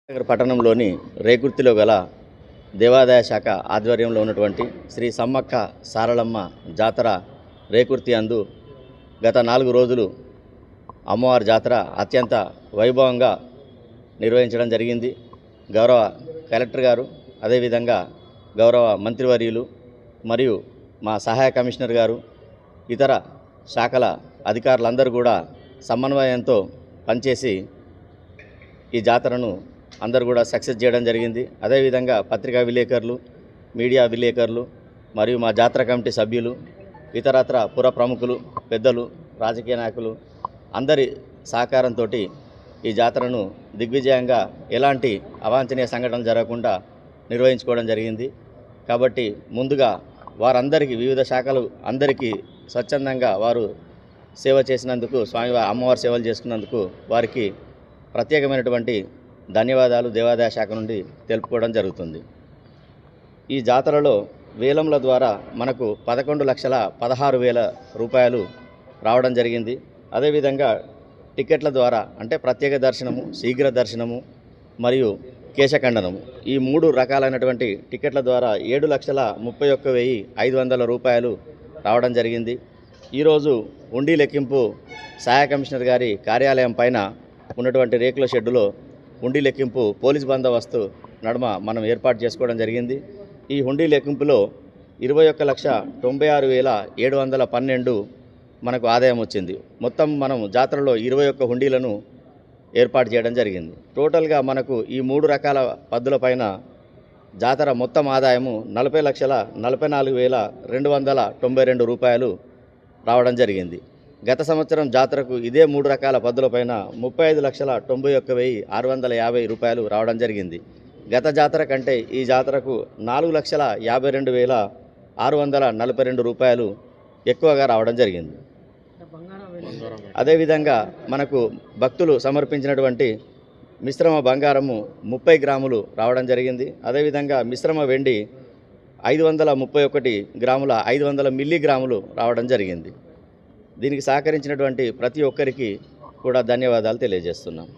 నగర్ పట్టణంలోని రేకుర్తిలో గల దేవాదాయ శాఖ ఆధ్వర్యంలో ఉన్నటువంటి శ్రీ సమ్మక్క సారలమ్మ జాతర రేకుర్తి అందు గత 4 రోజులు అమ్మవారి జాతర అత్యంత వైభవంగా నిర్వహించడం జరిగింది. గౌరవ కలెక్టర్ గారు, అదేవిధంగా గౌరవ మంత్రివర్యులు మరియు మా సహాయ కమిషనర్ గారు, ఇతర శాఖల అధికారులందరూ కూడా సమన్వయంతో పనిచేసి ఈ జాతరను అందరూ కూడా సక్సెస్ చేయడం జరిగింది. అదేవిధంగా పత్రికా విలేకరులు, మీడియా విలేకరులు మరియు మా జాతర కమిటీ సభ్యులు, ఇతరత్ర పుర ప్రముఖులు, పెద్దలు, రాజకీయ నాయకులు అందరి సహకారంతో ఈ జాతరను దిగ్విజయంగా ఎలాంటి అవాంఛనీయ సంఘటనలు జరగకుండా నిర్వహించుకోవడం జరిగింది. కాబట్టి ముందుగా వారందరికీ, వివిధ శాఖలు అందరికీ స్వచ్ఛందంగా వారు సేవ చేసినందుకు, అమ్మవారి సేవలు చేసుకున్నందుకు వారికి ప్రత్యేకమైనటువంటి ధన్యవాదాలు దేవాదాయ శాఖ నుండి తెలుపుకోవడం జరుగుతుంది. ఈ జాతరలో వేలంల ద్వారా మనకు 11,16,000 రూపాయలు రావడం జరిగింది. అదేవిధంగా టికెట్ల ద్వారా అంటే ప్రత్యేక దర్శనము, శీఘ్ర దర్శనము మరియు కేశఖండనము, ఈ 3 రకాలైనటువంటి టికెట్ల ద్వారా 7,31,500 రూపాయలు రావడం జరిగింది. ఈరోజు హుండీ లెక్కింపు సహాయ కమిషనర్ గారి కార్యాలయం పైన ఉన్నటువంటి రేకుల షెడ్డులో హుండీ లెక్కింపు పోలీస్ బందోబస్తు నడుమ మనం ఏర్పాటు చేసుకోవడం జరిగింది. ఈ హుండీ లెక్కింపులో 21,96,712 మనకు ఆదాయం వచ్చింది. మొత్తం మనం జాతరలో 21 హుండీలను ఏర్పాటు చేయడం జరిగింది. టోటల్గా మనకు ఈ 3 రకాల పద్దులపైన జాతర మొత్తం ఆదాయము 40,44,292 రూపాయలు రావడం జరిగింది. గత సంవత్సరం జాతరకు ఇదే 3 రకాల పద్దులపైన 35,91,650 రూపాయలు రావడం జరిగింది. గత జాతర కంటే ఈ జాతరకు 4,52,642 రూపాయలు ఎక్కువగా రావడం జరిగింది. అదేవిధంగా మనకు భక్తులు సమర్పించినటువంటి మిశ్రమ బంగారము 30 గ్రాములు రావడం జరిగింది. అదేవిధంగా మిశ్రమ వెండి 531 గ్రాముల 500 మిల్లీగ్రాములు రావడం జరిగింది. దీనికి సహకరించినటువంటి ప్రతి ఒక్కరికి కూడా ధన్యవాదాలు తెలియజేస్తున్నాం.